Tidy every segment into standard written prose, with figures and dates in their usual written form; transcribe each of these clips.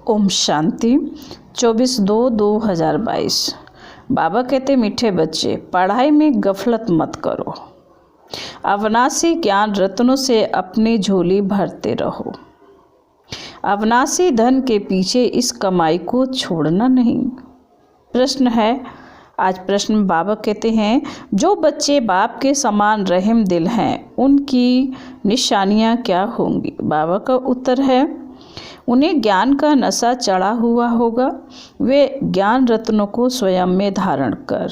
ओम शांति। 24/2/2022। बाबा कहते, मीठे बच्चे, पढ़ाई में गफलत मत करो। अविनाशी ज्ञान रत्नों से अपनी झोली भरते रहो। अविनाशी धन के पीछे इस कमाई को छोड़ना नहीं। प्रश्न है, आज प्रश्न में बाबा कहते हैं, जो बच्चे बाप के समान रहम दिल हैं, उनकी निशानियां क्या होंगी? बाबा का उत्तर है, उन्हें ज्ञान का नशा चढ़ा हुआ होगा। वे ज्ञान रत्नों को स्वयं में धारण कर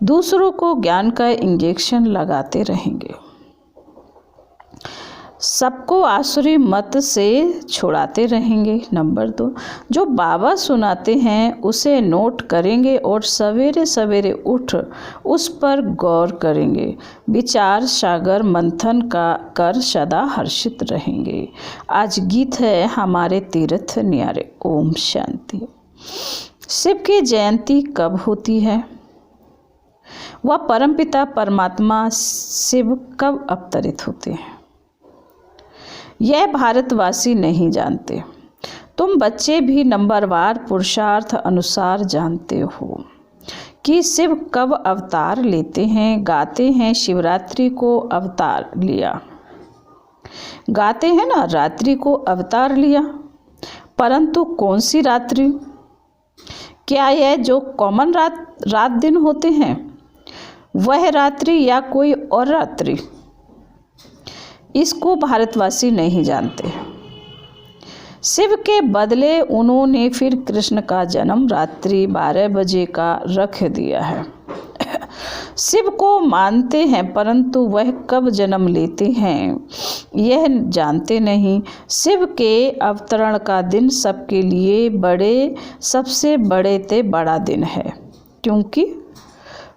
दूसरों को ज्ञान का इंजेक्शन लगाते रहेंगे। सबको आसुरी मत से छुड़ाते रहेंगे। नंबर 2, जो बाबा सुनाते हैं उसे नोट करेंगे और सवेरे सवेरे उठ उस पर गौर करेंगे। विचार सागर मंथन का कर सदा हर्षित रहेंगे। आज गीत है हमारे तीर्थ न्यारे। ओम शांति। शिव की जयंती कब होती है? वह परमपिता परमात्मा शिव कब अवतरित होते हैं? यह भारतवासी नहीं जानते। तुम बच्चे भी नंबरवार पुरुषार्थ अनुसार जानते हो कि शिव कब अवतार लेते हैं। गाते हैं शिवरात्रि को अवतार लिया, गाते हैं ना, रात्रि को अवतार लिया, परंतु कौन सी रात्रि? क्या यह जो कॉमन रात दिन होते हैं वह रात्रि या कोई और रात्रि? इसको भारतवासी नहीं जानते। शिव के बदले उन्होंने फिर कृष्ण का जन्म रात्रि 12 बजे का रख दिया है। शिव को मानते हैं, परंतु वह कब जन्म लेते हैं यह जानते नहीं। शिव के अवतरण का दिन सबके लिए सबसे बड़ा दिन है, क्योंकि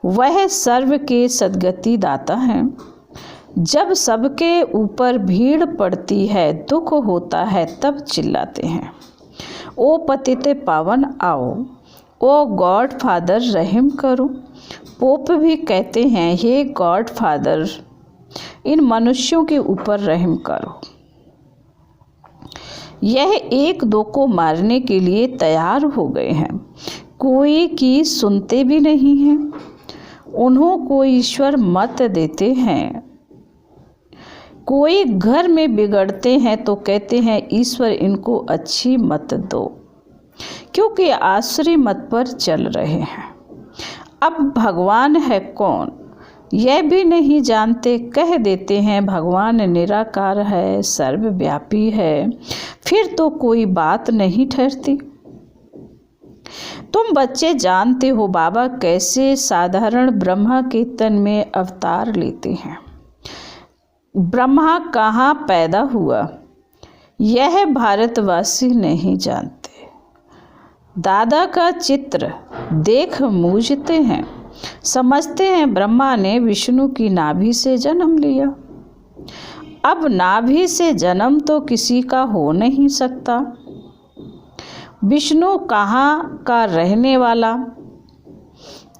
वह सर्व के सद्गति दाता हैं। जब सबके ऊपर भीड़ पड़ती है, दुख होता है, तब चिल्लाते हैं, ओ पतित पावन आओ, ओ गॉड फादर रहम करो। पोप भी कहते हैं, हे गॉड फादर, इन मनुष्यों के ऊपर रहम करो। यह एक दो को मारने के लिए तैयार हो गए हैं, कोई की सुनते भी नहीं हैं। उन्हों को ईश्वर मत देते हैं। कोई घर में बिगड़ते हैं तो कहते हैं, ईश्वर इनको अच्छी मत दो, क्योंकि आसुरी मत पर चल रहे हैं। अब भगवान है कौन यह भी नहीं जानते। कह देते हैं भगवान निराकार है, सर्वव्यापी है, फिर तो कोई बात नहीं ठहरती। तुम बच्चे जानते हो बाबा कैसे साधारण ब्रह्मा के तन में अवतार लेते हैं। ब्रह्मा कहाँ पैदा हुआ यह भारतवासी नहीं जानते। दादा का चित्र देख मूझते हैं, समझते हैं ब्रह्मा ने विष्णु की नाभि से जन्म लिया। अब नाभि से जन्म तो किसी का हो नहीं सकता। विष्णु कहाँ का रहने वाला,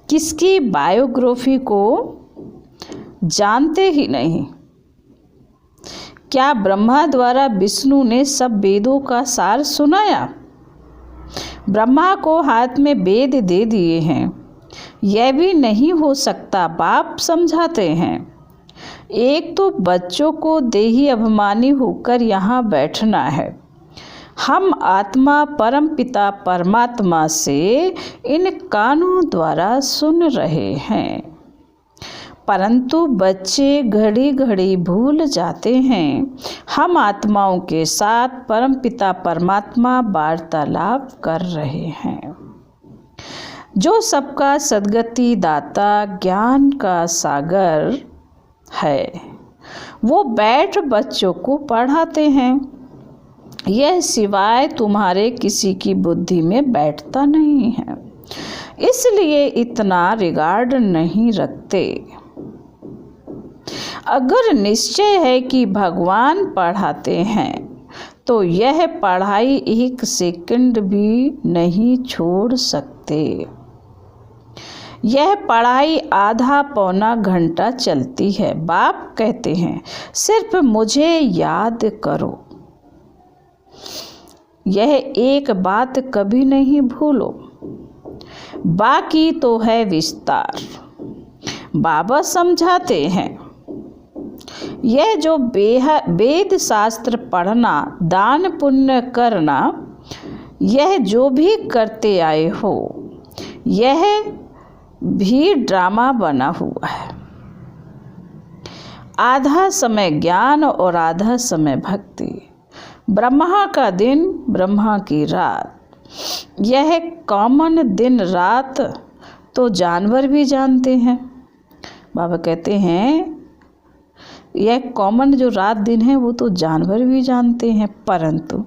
किसकी बायोग्राफी को जानते ही नहीं। क्या ब्रह्मा द्वारा विष्णु ने सब वेदों का सार सुनाया? ब्रह्मा को हाथ में वेद दे दिए हैं, यह भी नहीं हो सकता। बाप समझाते हैं, एक तो बच्चों को देही अभिमानी होकर यहाँ बैठना है। हम आत्मा परम पिता परमात्मा से इन कानों द्वारा सुन रहे हैं, परंतु बच्चे घड़ी घड़ी भूल जाते हैं। हम आत्माओं के साथ परमपिता परमात्मा वार्तालाप कर रहे हैं, जो सबका सद्गति दाता ज्ञान का सागर है। वो बैठ बच्चों को पढ़ाते हैं। यह सिवाय तुम्हारे किसी की बुद्धि में बैठता नहीं है, इसलिए इतना रिगार्ड नहीं रखते। अगर निश्चय है कि भगवान पढ़ाते हैं तो यह पढ़ाई एक सेकंड भी नहीं छोड़ सकते। यह पढ़ाई आधा पौना घंटा चलती है। बाप कहते हैं, सिर्फ मुझे याद करो। यह एक बात कभी नहीं भूलो, बाकी तो है विस्तार। बाबा समझाते हैं, यह जो वेद शास्त्र पढ़ना, दान पुण्य करना, यह जो भी करते आए हो, यह भी ड्रामा बना हुआ है। आधा समय ज्ञान और आधा समय भक्ति। ब्रह्मा का दिन, ब्रह्मा की रात, यह कॉमन दिन रात तो जानवर भी जानते हैं। बाबा कहते हैं यह कॉमन जो रात दिन है वो तो जानवर भी जानते हैं, परंतु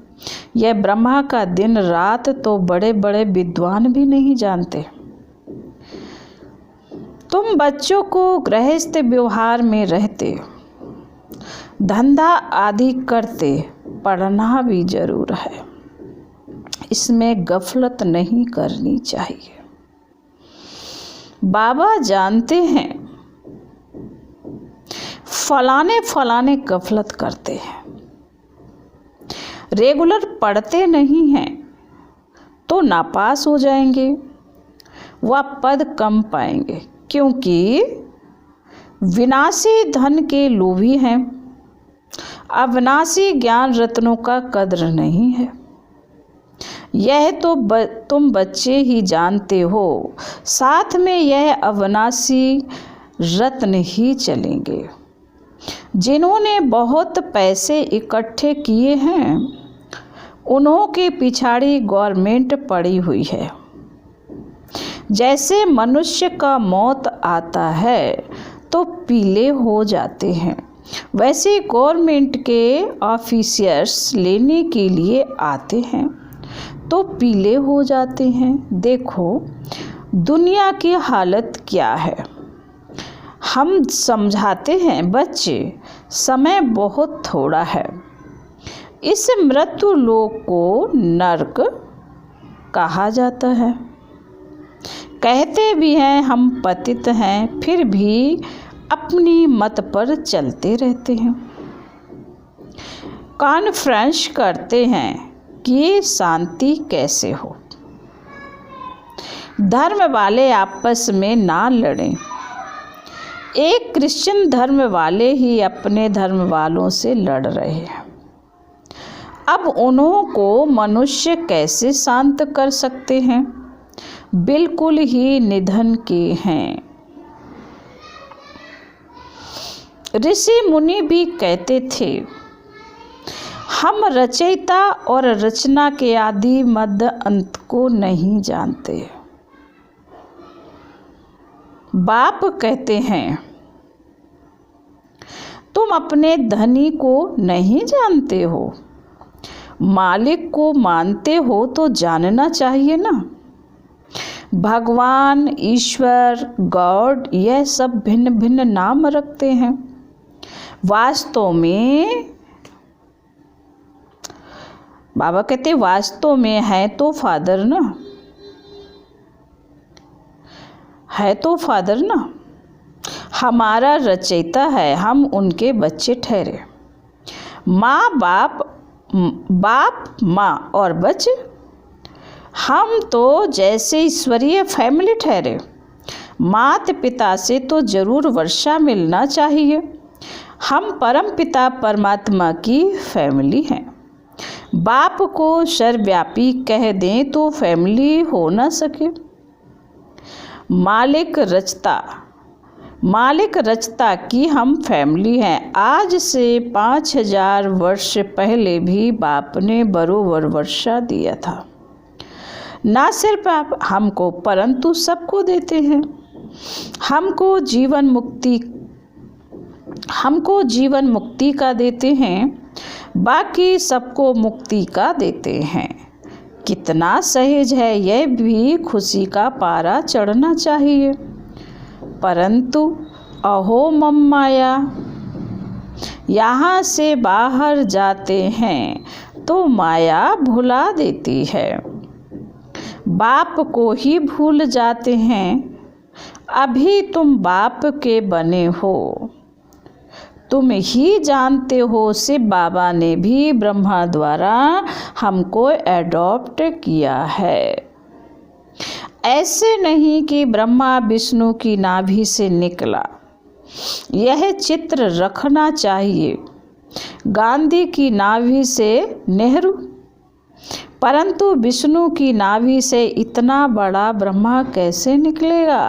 यह ब्रह्मा का दिन रात तो बड़े बड़े विद्वान भी नहीं जानते। तुम बच्चों को गृहस्थ व्यवहार में रहते, धंधा आदि करते, पढ़ना भी जरूर है, इसमें गफलत नहीं करनी चाहिए। बाबा जानते हैं फलाने गफलत करते हैं, रेगुलर पढ़ते नहीं हैं तो नापास हो जाएंगे, वह पद कम पाएंगे, क्योंकि विनाशी धन के लोभी हैं, अविनाशी ज्ञान रत्नों का कद्र नहीं है। यह तो तुम बच्चे ही जानते हो, साथ में यह अविनाशी रत्न ही चलेंगे। जिन्होंने बहुत पैसे इकट्ठे किए हैं, उन्हों के पिछाड़ी गवर्नमेंट पड़ी हुई है। जैसे मनुष्य का मौत आता है तो पीले हो जाते हैं, वैसे गवर्नमेंट के ऑफिसर्स लेने के लिए आते हैं तो पीले हो जाते हैं। देखो दुनिया की हालत क्या है। हम समझाते हैं, बच्चे समय बहुत थोड़ा है, इस मृत्यु लोक को नरक कहा जाता है। कहते भी हैं हम पतित हैं, फिर भी अपनी मत पर चलते रहते हैं। कॉन्फ्रेंस करते हैं कि शांति कैसे हो, धर्म वाले आपस में ना लड़ें। एक क्रिश्चियन धर्म वाले ही अपने धर्म वालों से लड़ रहे हैं। अब उन्हों को मनुष्य कैसे शांत कर सकते हैं, बिल्कुल ही निधन के हैं। ऋषि मुनि भी कहते थे, हम रचयिता और रचना के आदि मध्य अंत को नहीं जानते। बाप कहते हैं, तुम अपने धनी को नहीं जानते हो, मालिक को मानते हो तो जानना चाहिए ना। भगवान, ईश्वर, गॉड, यह सब भिन्न भिन्न नाम रखते हैं। वास्तव में बाबा कहते वास्तव में है तो फादर ना, है तो फादर ना, हमारा रचयिता है, हम उनके बच्चे ठहरे। माँ बाप, बाप माँ और बच्चे, हम तो जैसे ईश्वरीय फैमिली ठहरे। माता पिता से तो जरूर वर्षा मिलना चाहिए। हम परम पिता परमात्मा की फैमिली हैं। बाप को सर्वव्यापी कह दें तो फैमिली हो ना सके। मालिक रचता की हम फैमिली हैं। आज से 5000 वर्ष पहले भी बाप ने बरोबर वर्षा दिया था। ना सिर्फ आप हमको परंतु सबको देते हैं। हमको जीवन मुक्ति का देते हैं, बाकी सबको मुक्ति का देते हैं। कितना सहज है, यह भी खुशी का पारा चढ़ना चाहिए। परंतु अहो मम माया, यहाँ से बाहर जाते हैं तो माया भुला देती है। बाप को ही भूल जाते हैं। अभी तुम बाप के बने हो तुम ही जानते हो, शिव बाबा ने भी ब्रह्मा द्वारा हमको एडॉप्ट किया है। ऐसे नहीं कि ब्रह्मा विष्णु की नाभि से निकला। यह चित्र रखना चाहिए, गांधी की नाभि से नेहरू, परंतु विष्णु की नाभि से इतना बड़ा ब्रह्मा कैसे निकलेगा।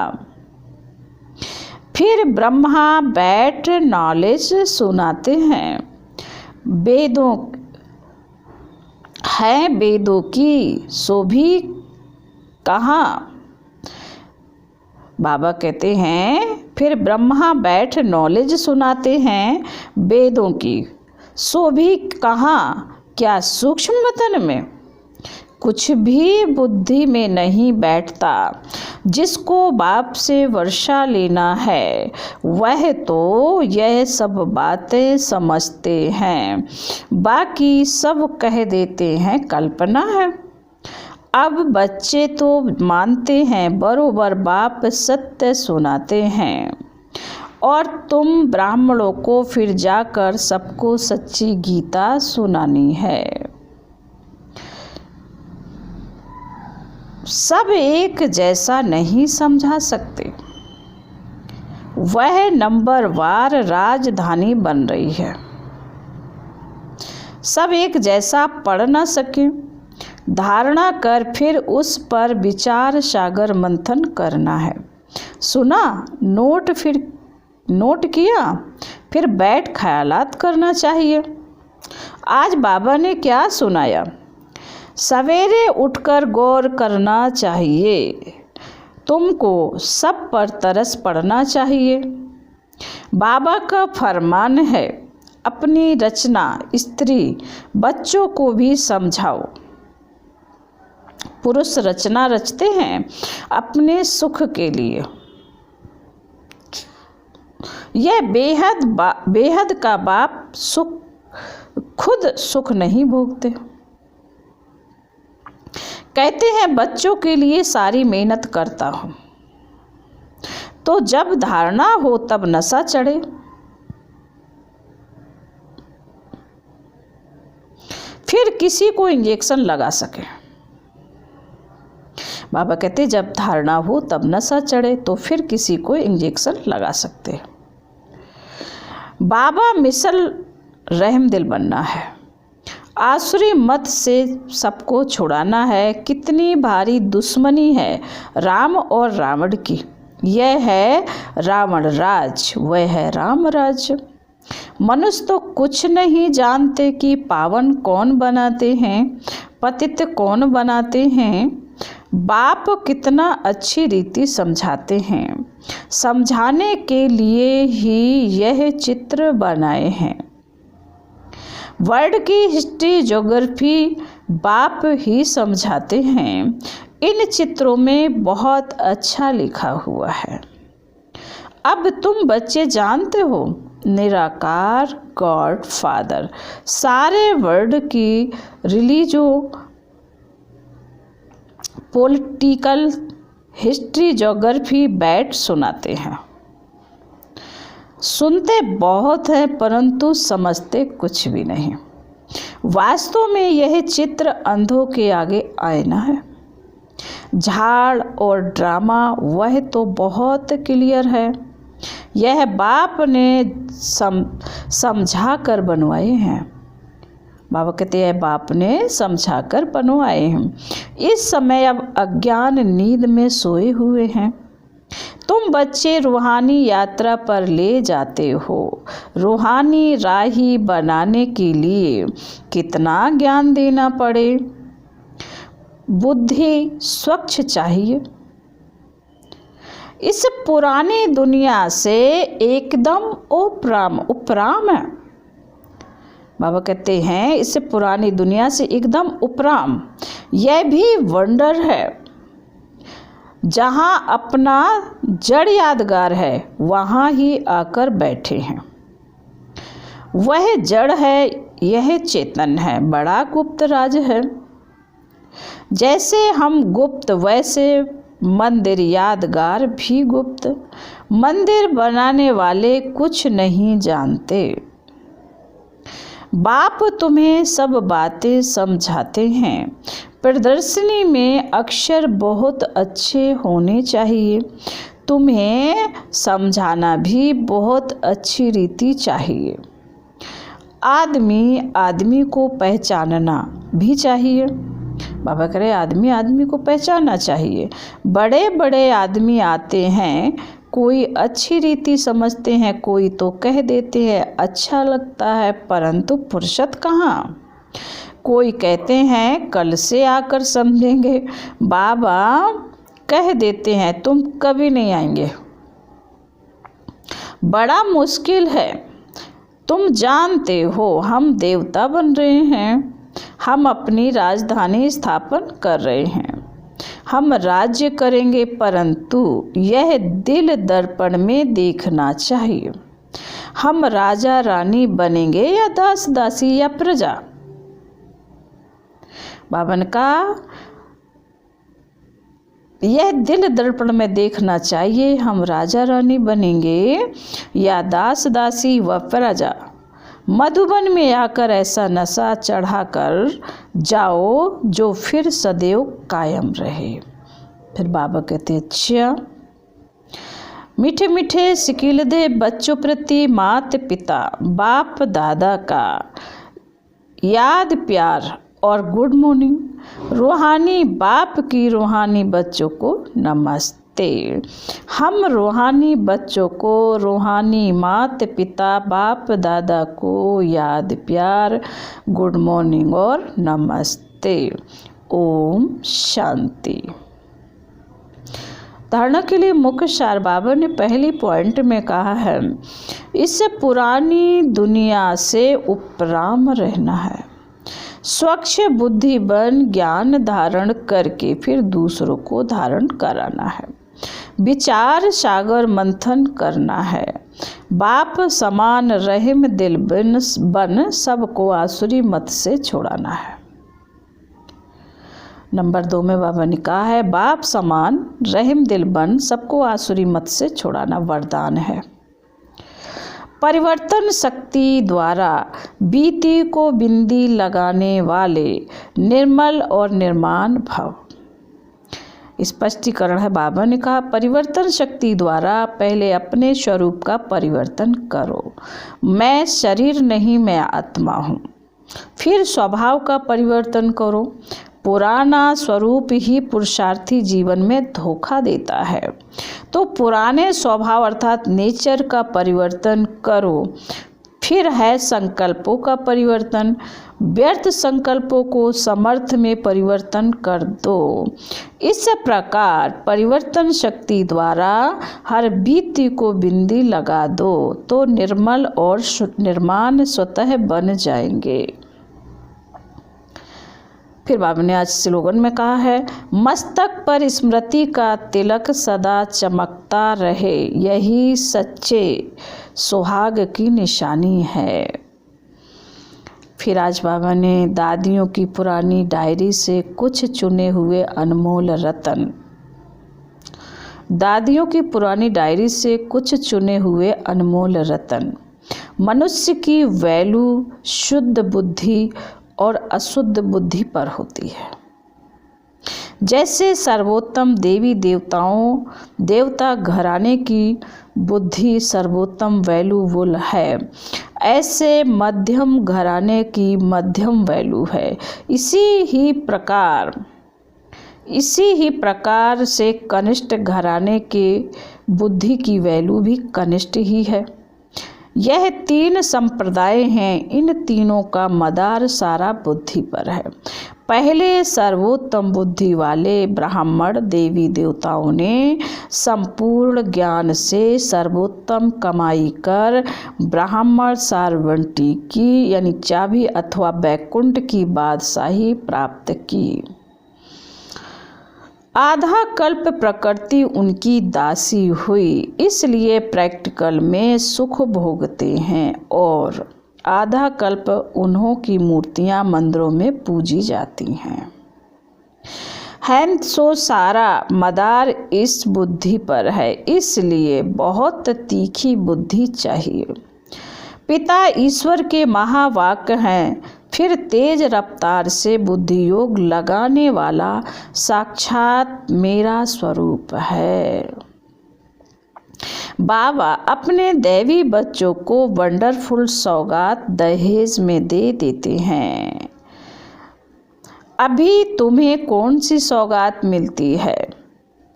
फिर ब्रह्मा बैठ नॉलेज सुनाते हैं, वेदों की सो भी कहाँ। बाबा कहते हैं फिर ब्रह्मा बैठ नॉलेज सुनाते हैं, वेदों की सो भी कहाँ, क्या सूक्ष्म वतन में कुछ भी बुद्धि में नहीं बैठता। जिसको बाप से वर्षा लेना है वह तो यह सब बातें समझते हैं, बाकी सब कह देते हैं कल्पना है। अब बच्चे तो मानते हैं, बरोबर बाप सत्य सुनाते हैं, और तुम ब्राह्मणों को फिर जाकर सबको सच्ची गीता सुनानी है। सब एक जैसा नहीं समझा सकते, वह नंबरवार राजधानी बन रही है। सब एक जैसा पढ़ न सके, धारणा कर फिर उस पर विचार सागर मंथन करना है। सुना, नोट किया, फिर बैठ ख्यालात करना चाहिए। आज बाबा ने क्या सुनाया, सवेरे उठकर गौर करना चाहिए। तुमको सब पर तरस पड़ना चाहिए। बाबा का फरमान है, अपनी रचना स्त्री बच्चों को भी समझाओ। पुरुष रचना रचते हैं अपने सुख के लिए, यह बेहद का बाप खुद सुख नहीं भोगते। कहते हैं बच्चों के लिए सारी मेहनत करता हूँ, तो जब धारणा हो तब नशा चढ़े। फिर किसी को इंजेक्शन लगा सके। बाबा कहते जब धारणा हो तब नशा चढ़े, तो फिर किसी को इंजेक्शन लगा सकते। बाबा मिसल रहमदिल बनना है, आसुरी मत से सबको छुड़ाना है। कितनी भारी दुश्मनी है राम और रावण की। यह है रावण राज, वह है राम राज। मनुष्य तो कुछ नहीं जानते कि पावन कौन बनाते हैं, पतित कौन बनाते हैं। बाप कितना अच्छी रीति समझाते हैं, समझाने के लिए ही यह चित्र बनाए हैं। वर्ल्ड की हिस्ट्री ज्योग्राफी बाप ही समझाते हैं। इन चित्रों में बहुत अच्छा लिखा हुआ है। अब तुम बच्चे जानते हो, निराकार गॉड फादर सारे वर्ल्ड की रिलीजो पॉलिटिकल हिस्ट्री ज्योग्राफी बैठ सुनाते हैं। सुनते बहुत हैं परंतु समझते कुछ भी नहीं। वास्तव में यह चित्र अंधों के आगे आईना है। झाड़ और ड्रामा वह तो बहुत क्लियर है, यह बाप ने समझा कर बनवाए हैं। बाबा कहते हैं बाप ने समझा कर बनवाए हैं। इस समय अब अज्ञान नींद में सोए हुए हैं। तुम बच्चे रूहानी यात्रा पर ले जाते हो। रूहानी राही बनाने के लिए कितना ज्ञान देना पड़े। बुद्धि स्वच्छ चाहिए। इस पुरानी दुनिया से एकदम उपराम है। बाबा कहते हैं इस पुरानी दुनिया से एकदम उपराम। यह भी वंडर है। जहाँ अपना जड़ यादगार है वहाँ ही आकर बैठे हैं। वह जड़ है, यह चेतन है, बड़ा गुप्त राज है। जैसे हम गुप्त वैसे मंदिर यादगार भी गुप्त। मंदिर बनाने वाले कुछ नहीं जानते। बाप तुम्हें सब बातें समझाते हैं। प्रदर्शनी में अक्षर बहुत अच्छे होने चाहिए। तुम्हें समझाना भी बहुत अच्छी रीति चाहिए। आदमी आदमी को पहचानना भी चाहिए। बाबा कह रहे आदमी आदमी को पहचानना चाहिए। बड़े बड़े आदमी आते हैं, कोई अच्छी रीति समझते हैं, कोई तो कह देते हैं अच्छा लगता है, परंतु फुर्सत कहाँ। कोई कहते हैं कल से आकर समझेंगे, बाबा कह देते हैं तुम कभी नहीं आएंगे। बड़ा मुश्किल है, तुम जानते हो हम देवता बन रहे हैं, हम अपनी राजधानी स्थापन कर रहे हैं, हम राज्य करेंगे, परंतु यह दिल दर्पण में देखना चाहिए। हम राजा रानी बनेंगे या दास दासी या प्रजा। बाबा ने कहा यह दिल दर्पण में देखना चाहिए, हम राजा रानी बनेंगे या दास दासी व प्रजा। मधुबन में आकर ऐसा नशा चढ़ाकर जाओ जो फिर सदैव कायम रहे। फिर बाबा कहते अच्छा। मीठे मीठे सिकिल दे बच्चों प्रति माता पिता बाप दादा का याद प्यार और गुड मॉर्निंग। रूहानी बाप की रूहानी बच्चों को नमस्ते। हम रूहानी बच्चों को रूहानी माता पिता बाप दादा को याद प्यार गुड मॉर्निंग और नमस्ते। ओम शांति। धारणा के लिए मुख्य सार बाबा ने पहली पॉइंट में कहा है, इससे पुरानी दुनिया से उपराम रहना है। स्वच्छ बुद्धि बन ज्ञान धारण करके फिर दूसरों को धारण कराना है। विचार सागर मंथन करना है। बाप समान रहम दिल बन सबको आसुरी मत से छुड़ाना है। नंबर 2 में बाबा ने कहा है बाप समान रहम दिल बन सबको आसुरी मत से छुड़ाना वरदान है। परिवर्तन शक्ति द्वारा बीती को बिंदी लगाने वाले निर्मल और निर्माण भव। स्पष्टीकरण है, बाबा ने कहा परिवर्तन शक्ति द्वारा पहले अपने स्वरूप का परिवर्तन करो। मैं शरीर नहीं, मैं आत्मा हूँ। फिर स्वभाव का परिवर्तन करो। पुराना स्वरूप ही पुरुषार्थी जीवन में धोखा देता है, तो पुराने स्वभाव अर्थात नेचर का परिवर्तन करो। फिर है संकल्पों का परिवर्तन। व्यर्थ संकल्पों को समर्थ में परिवर्तन कर दो। इस प्रकार परिवर्तन शक्ति द्वारा हर बीती को बिंदी लगा दो तो निर्मल और निर्माण स्वतः बन जाएंगे। फिर बाबा ने आज स्लोगन में कहा है मस्तक पर स्मृति का तिलक सदा चमकता रहे, यही सच्चे सुहाग की निशानी है। फिर आज बाबा ने दादियों की पुरानी डायरी से कुछ चुने हुए अनमोल रतन, दादियों की पुरानी डायरी से कुछ चुने हुए अनमोल रतन। मनुष्य की वैल्यू शुद्ध बुद्धि और अशुद्ध बुद्धि पर होती है। जैसे सर्वोत्तम देवी देवता घराने की बुद्धि सर्वोत्तम वैल्यूबुल है, ऐसे मध्यम घराने की मध्यम वैल्यू है। इसी ही प्रकार से कनिष्ठ घराने के बुद्धि की वैल्यू भी कनिष्ठ ही है। यह 3 संप्रदाय हैं, इन तीनों का मदार सारा बुद्धि पर है। पहले सर्वोत्तम बुद्धि वाले ब्राह्मण देवी देवताओं ने संपूर्ण ज्ञान से सर्वोत्तम कमाई कर ब्राह्मण सार्वंटी की यानी चाबी अथवा बैकुंठ की बादशाही प्राप्त की। आधा कल्प प्रकृति उनकी दासी हुई, इसलिए प्रैक्टिकल में सुख भोगते हैं, और आधा कल्प उन्हों की मूर्तियां मंदिरों में पूजी जाती हैं। है सो सारा मदार इस बुद्धि पर है, इसलिए बहुत तीखी बुद्धि चाहिए। पिता ईश्वर के महावाक्य हैं, फिर तेज रफ्तार से बुद्धि योग लगाने वाला साक्षात मेरा स्वरूप है। बाबा अपने दैवी बच्चों को वंडरफुल सौगात दहेज में दे देते हैं। अभी तुम्हें कौन सी सौगात मिलती है?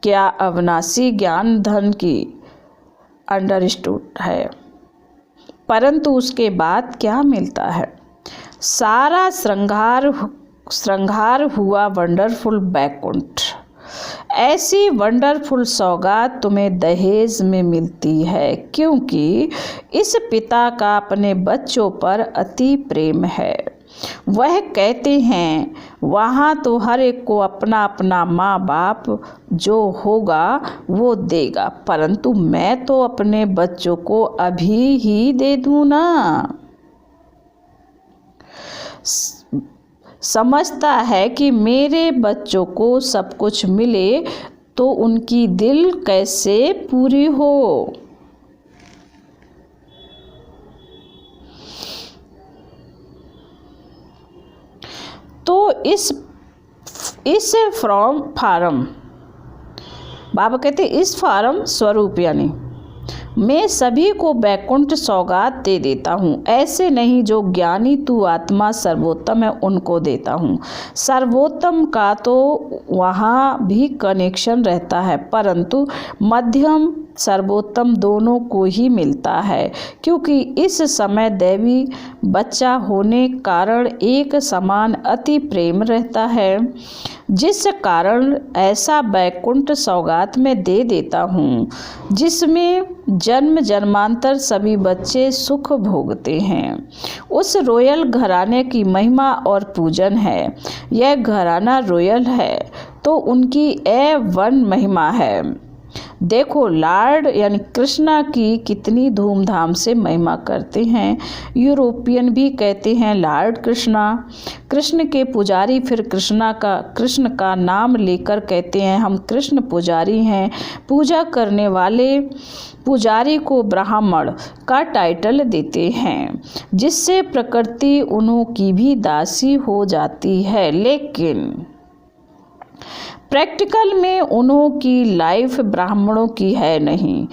क्या अविनाशी ज्ञान धन की अंडरस्टूड है, परंतु उसके बाद क्या मिलता है? सारा श्रृंगार हुआ वंडरफुल बैकुंठ। ऐसी वंडरफुल सौगात तुम्हें दहेज में मिलती है, क्योंकि इस पिता का अपने बच्चों पर अति प्रेम है। वह कहते हैं वहाँ तो हर एक को अपना अपना माँ बाप जो होगा वो देगा, परंतु मैं तो अपने बच्चों को अभी ही दे दूँ ना। समझता है कि मेरे बच्चों को सब कुछ मिले तो उनकी दिल कैसे पूरी हो। तो इस फार्म बाबा कहते इस फार्म स्वरूप यानी मैं सभी को बैकुंठ सौगात दे देता हूँ। ऐसे नहीं जो ज्ञानी तू आत्मा सर्वोत्तम है उनको देता हूँ। सर्वोत्तम का तो वहाँ भी कनेक्शन रहता है, परंतु मध्यम सर्वोत्तम दोनों को ही मिलता है, क्योंकि इस समय दैवी बच्चा होने कारण एक समान अति प्रेम रहता है, जिस कारण ऐसा बैकुंठ सौगात में दे देता हूँ जिसमें जन्म जन्मांतर सभी बच्चे सुख भोगते हैं। उस रॉयल घराने की महिमा और पूजन है। यह घराना रॉयल है तो उनकी A1 महिमा है। देखो लॉर्ड यानी कृष्णा की कितनी धूमधाम से महिमा करते हैं। यूरोपियन भी कहते हैं लॉर्ड कृष्णा। कृष्ण के पुजारी फिर कृष्ण का नाम लेकर कहते हैं हम कृष्ण पुजारी हैं। पूजा करने वाले पुजारी को ब्राह्मण का टाइटल देते हैं, जिससे प्रकृति उन्हों की भी दासी हो जाती है, लेकिन प्रैक्टिकल में उन्हों की लाइफ ब्राह्मणों की है नहीं।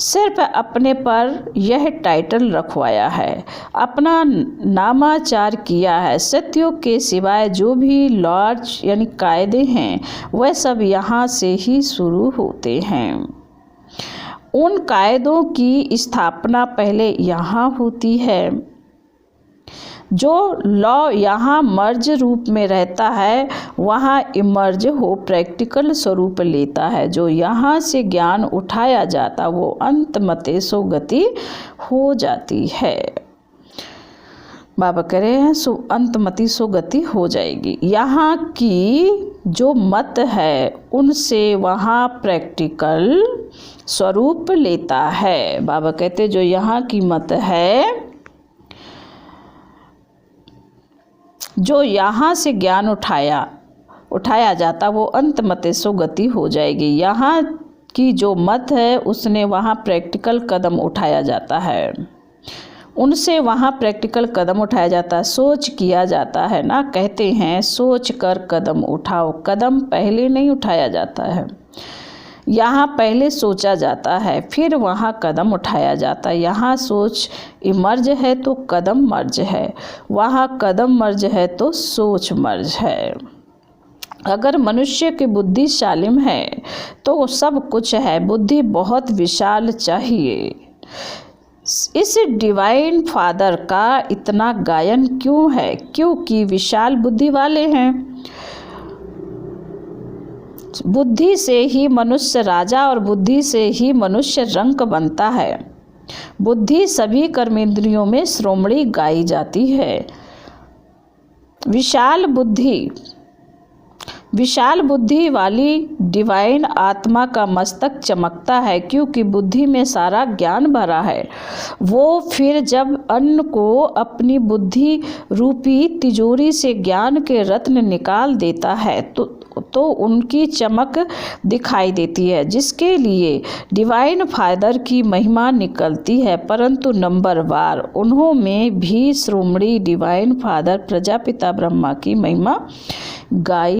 सिर्फ अपने पर यह टाइटल रखवाया है, अपना नामाचार किया है। सत्योग के सिवाय जो भी लॉज यानी कायदे हैं वह सब यहाँ से ही शुरू होते हैं। उन कायदों की स्थापना पहले यहाँ होती है। जो लॉ यहाँ मर्ज रूप में रहता है वहाँ इमर्ज हो प्रैक्टिकल स्वरूप लेता है। जो यहाँ से ज्ञान उठाया जाता वो अंतमते सो गति हो जाती है। बाबा कह रहे हैं सो अंतमति सो गति हो जाएगी। यहाँ की जो मत है उनसे वहाँ प्रैक्टिकल स्वरूप लेता है। बाबा कहते जो यहाँ की मत है, जो यहाँ से ज्ञान उठाया जाता वो अंतमते सो गति हो जाएगी। यहाँ की जो मत है उसने वहाँ प्रैक्टिकल कदम उठाया जाता है, उनसे वहाँ प्रैक्टिकल कदम उठाया जाता है। सोच किया जाता है ना, कहते हैं सोच कर कदम उठाओ। कदम पहले नहीं उठाया जाता है, यहाँ पहले सोचा जाता है फिर वहाँ कदम उठाया जाता है। यहाँ सोच इमर्ज है तो कदम मर्ज है, वहाँ कदम मर्ज है तो सोच मर्ज है। अगर मनुष्य की बुद्धि शालिम है तो सब कुछ है। बुद्धि बहुत विशाल चाहिए। इस डिवाइन फादर का इतना गायन क्यों है? क्योंकि विशाल बुद्धि वाले हैं। बुद्धि से ही मनुष्य राजा और बुद्धि से ही मनुष्य रंक बनता है। बुद्धि सभी कर्मेंद्रियों में श्रोमणी गाई जाती है। विशाल बुद्धि वाली डिवाइन आत्मा का मस्तक चमकता है, क्योंकि बुद्धि में सारा ज्ञान भरा है। वो फिर जब अन्न को अपनी बुद्धि रूपी तिजोरी से ज्ञान के रत्न निकाल देता है तो उनकी चमक दिखाई देती है, जिसके लिए डिवाइन फादर की महिमा निकलती है। परंतु नंबर वार उन्हों में भी श्रोमणी डिवाइन फादर प्रजापिता ब्रह्मा की महिमा गाई